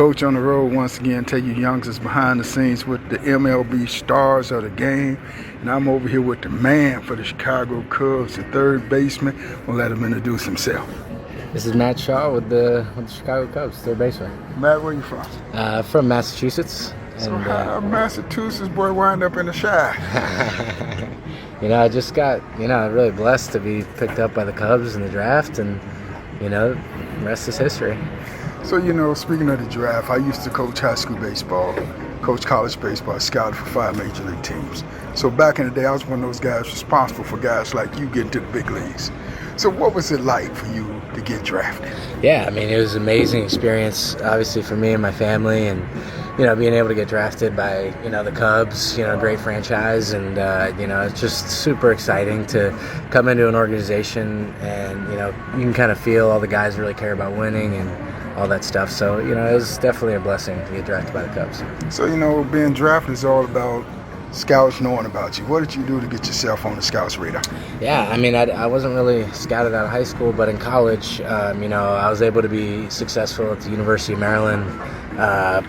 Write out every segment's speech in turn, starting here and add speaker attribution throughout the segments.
Speaker 1: Coach on the road once again, take you youngsters behind the scenes with the MLB stars of the game. And I'm over here with the man for the Chicago Cubs, the third baseman. We'll let him introduce himself.
Speaker 2: This is Matt Shaw with the Chicago Cubs, third baseman.
Speaker 1: Matt, where you from?
Speaker 2: From Massachusetts.
Speaker 1: So how Massachusetts boy wind up in the Chi?
Speaker 2: I just got, really blessed to be picked up by the Cubs in the draft, and, the rest is history.
Speaker 1: So, speaking of the draft, I used to coach high school baseball, coach college baseball, scouted for 5 major league teams. So back in the day, I was one of those guys responsible for guys like you getting to the big leagues. So what was it like for you to get drafted?
Speaker 2: Yeah, it was an amazing experience, obviously, for me and my family, and, being able to get drafted by, the Cubs, great franchise, and, it's just super exciting to come into an organization and, you can kind of feel all the guys really care about winning and all that stuff. So, it was definitely a blessing to get drafted by the Cubs.
Speaker 1: So, being drafted is all about scouts knowing about you. What did you do to get yourself on the scouts radar?
Speaker 2: Yeah, I wasn't really scouted out of high school, but in college, I was able to be successful at the University of Maryland,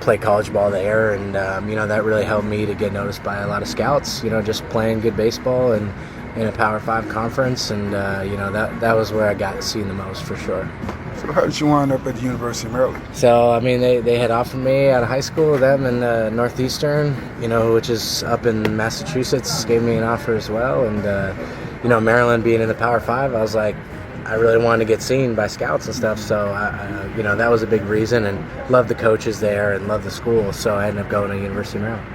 Speaker 2: play college ball there, and, that really helped me to get noticed by a lot of scouts, just playing good baseball and in a Power 5 conference, and, that was where I got seen the most for sure.
Speaker 1: So how did you wind up at the University of Maryland?
Speaker 2: So, they had offered me out of high school, them and Northeastern, which is up in Massachusetts, gave me an offer as well. And, Maryland being in the Power 5, I was like, I really wanted to get seen by scouts and stuff. So, that was a big reason, and loved the coaches there and loved the school. So I ended up going to the University of Maryland.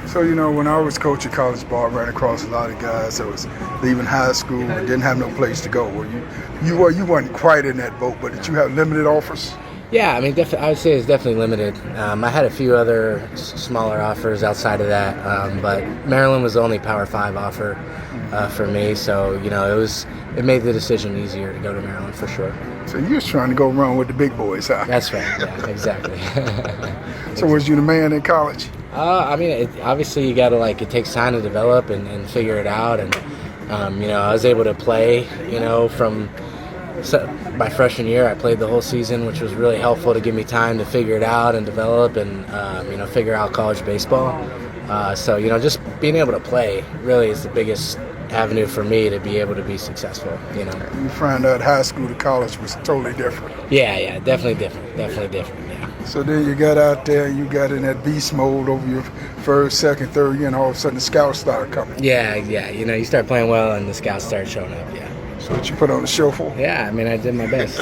Speaker 1: So, when I was coaching college ball, I ran across a lot of guys that was leaving high school and didn't have no place to go. You weren't quite in that boat, but did you have limited offers?
Speaker 2: Yeah, I would say it's definitely limited. I had a few other smaller offers outside of that, but Maryland was the only Power 5 offer for me. So, it made the decision easier to go to Maryland for sure.
Speaker 1: So you was trying to go run with the big boys, huh?
Speaker 2: That's right, yeah, exactly.
Speaker 1: So was you the man in college?
Speaker 2: Obviously you got to, it takes time to develop and figure it out. And, I was able to play, from my freshman year. I played the whole season, which was really helpful to give me time to figure it out and develop and, figure out college baseball. So, just being able to play really is the biggest avenue for me to be able to be successful,
Speaker 1: You find out high school to college was totally different.
Speaker 2: Yeah, definitely different, yeah.
Speaker 1: So then you got out there and you got in that beast mode over your first, second, third year, and all of a sudden the scouts started coming.
Speaker 2: Yeah, you start playing well and the scouts start showing up, yeah.
Speaker 1: So what you put on the show for?
Speaker 2: Yeah, I did my best.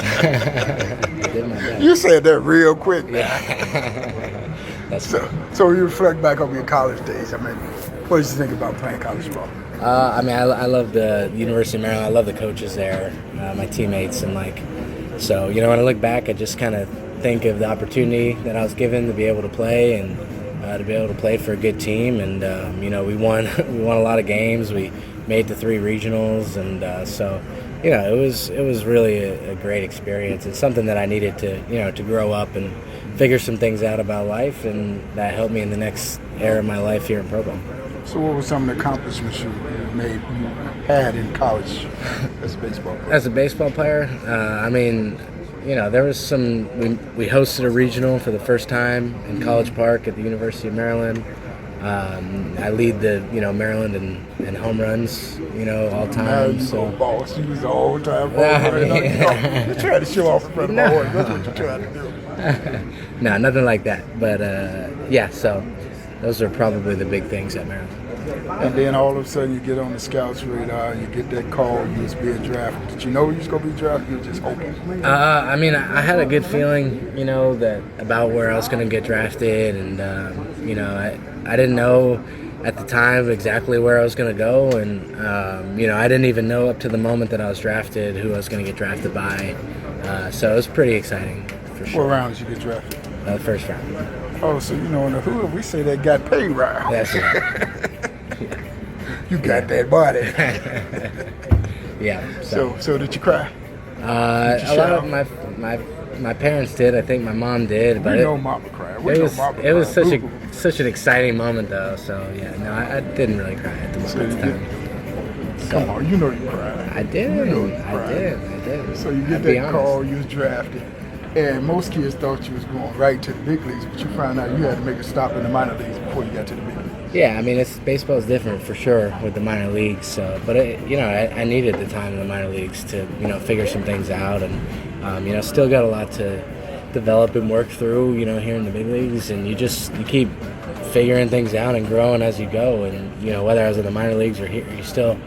Speaker 1: You said that real quick.
Speaker 2: Yeah.
Speaker 1: So you reflect back over your college days. What did you think about playing college ball?
Speaker 2: I love the University of Maryland. I love the coaches there, my teammates, and so when I look back, I just kind of think of the opportunity that I was given to be able to play and to be able to play for a good team. And we won a lot of games. We made the 3 regionals, and so it was really a great experience. It's something that I needed to grow up and figure some things out about life, and that helped me in the next era of my life here in pro ball.
Speaker 1: So what were some of the accomplishments you had in college as a baseball player?
Speaker 2: As a baseball player, there was some. We hosted a regional for the first time in College Park at the University of Maryland. I lead the Maryland in home runs all time. So
Speaker 1: boss, you was the all time ball. You tried to show off in front of my boy. That's what you tried to do.
Speaker 2: No, nothing like that. But so those are probably the big things at Maryland.
Speaker 1: And then all of a sudden you get on the scouts radar, you get that call, you was being drafted. Did you know you was going to be drafted? You were just hoping?
Speaker 2: I had a good feeling, that about where I was going to get drafted. And, I didn't know at the time exactly where I was going to go. And, I didn't even know up to the moment that I was drafted who I was going to get drafted by. So it was pretty exciting, for sure.
Speaker 1: What round did you get drafted?
Speaker 2: The first round.
Speaker 1: Oh, so in the hood, we say that got paid round.
Speaker 2: That's right.
Speaker 1: You got that body.
Speaker 2: Yeah.
Speaker 1: So did you cry?
Speaker 2: A lot of my parents did. I think my mom did. But
Speaker 1: Mama cried.
Speaker 2: It was such an exciting moment, though. So yeah, no, I didn't really cry at the time.
Speaker 1: Come on, you cried.
Speaker 2: I did. I did.
Speaker 1: So you get that call, you was drafted. And most kids thought you was going right to the big leagues, but you found out you had to make a stop in the minor leagues before you got to the big leagues.
Speaker 2: Yeah, I mean, baseball is different for sure with the minor leagues. So, but I needed the time in the minor leagues to figure some things out, and still got a lot to develop and work through. Here in the big leagues, and you keep figuring things out and growing as you go. And whether I was in the minor leagues or here, you still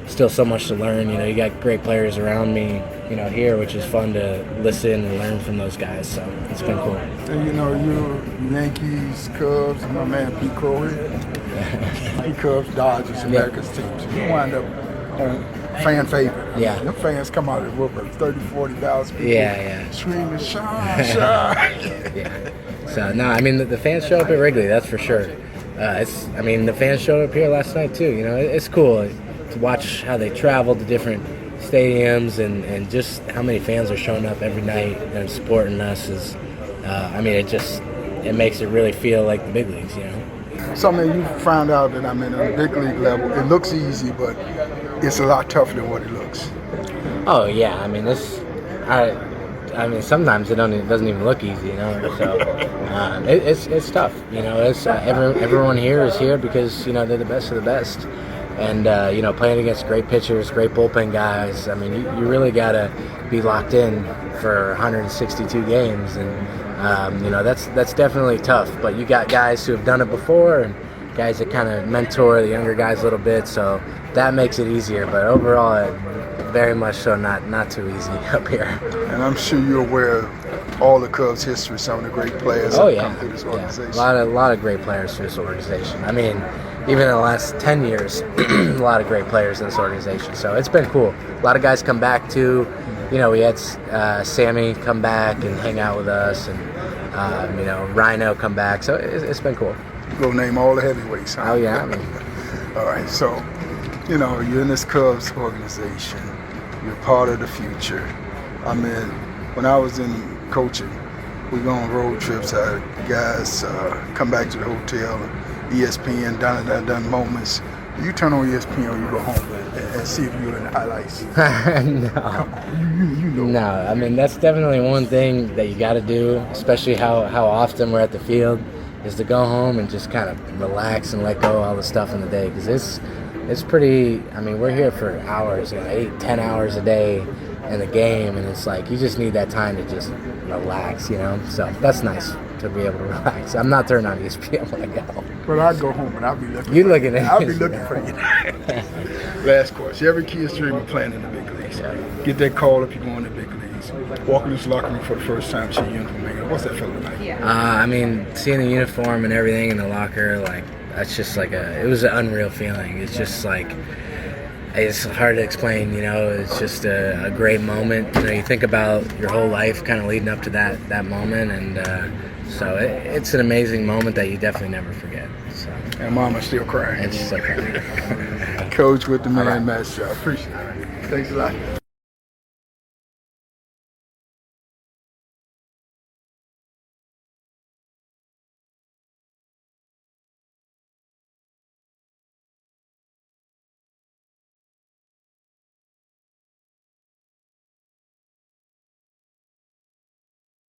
Speaker 2: so much to learn. You got great players around me, here, which is fun to listen and learn from those guys. So it's been cool.
Speaker 1: And you Yankees, Cubs, and my man Pete Crow here. Cubs, Dodgers, America's teams. You wind up on fan favorite.
Speaker 2: Yeah.
Speaker 1: Them fans come out at Woodburn, 30, 40,000 people.
Speaker 2: Yeah.
Speaker 1: Screaming, shine, shine.
Speaker 2: Yeah. So, no, I mean, the fans show up at Wrigley, that's for sure. The fans showed up here last night, too. It's cool to watch how they travel to different stadiums and just how many fans are showing up every night and supporting us it makes it really feel like the big leagues,
Speaker 1: So, man, you found out that I'm in a big league level. It looks easy, but it's a lot tougher than what it looks.
Speaker 2: Oh, yeah. Sometimes it doesn't even look easy, So it's tough, everyone here is here because they're the best of the best, and playing against great pitchers, great bullpen guys. You really gotta be locked in for 162 games, and that's definitely tough. But you got guys who have done it before, and guys that kind of mentor the younger guys a little bit, so that makes it easier. But overall, very much so not too easy up here.
Speaker 1: And I'm sure you're aware of all the Cubs' history, some of the great players that come through this organization.
Speaker 2: A lot of great players through this organization. Even in the last 10 years, a lot of great players in this organization. So it's been cool. A lot of guys come back too. We had Sammy come back and hang out with us, and Rhino come back. So it's been cool.
Speaker 1: Go name all the heavyweights, huh?
Speaker 2: Oh yeah.
Speaker 1: All right. So, you're in this Cubs organization. You're part of the future. When I was in coaching, we go on road trips. Guys come back to the hotel, ESPN, done moments. You turn on ESPN or you go home and see if you're in the highlights.
Speaker 2: No. No, that's definitely one thing that you got to do, especially how often we're at the field, is to go home and just kind of relax and let go of all the stuff in the day, because it's pretty. We're here for hours, 8-10 hours a day in the game, and it's like you just need that time to just relax, So that's nice to be able to relax. I'm not turning on ESPN when I go.
Speaker 1: But I go home and I'll be looking.
Speaker 2: I'll
Speaker 1: be looking for you. Last question. Every kid's dream of playing in the big leagues.
Speaker 2: Yeah.
Speaker 1: Get that call if you go in the big leagues. Walk in this locker room for the first time, see your uniform. What's that feeling like?
Speaker 2: Seeing the uniform and everything in the locker, that's just it was an unreal feeling. It's just it's hard to explain, it's just a great moment. You think about your whole life kind of leading up to that moment, and so it's an amazing moment that you definitely never forget. So.
Speaker 1: And Mama's still crying.
Speaker 2: And she's still crying.
Speaker 1: Coach with the man, Matt Shaw. Appreciate it. Thanks a lot.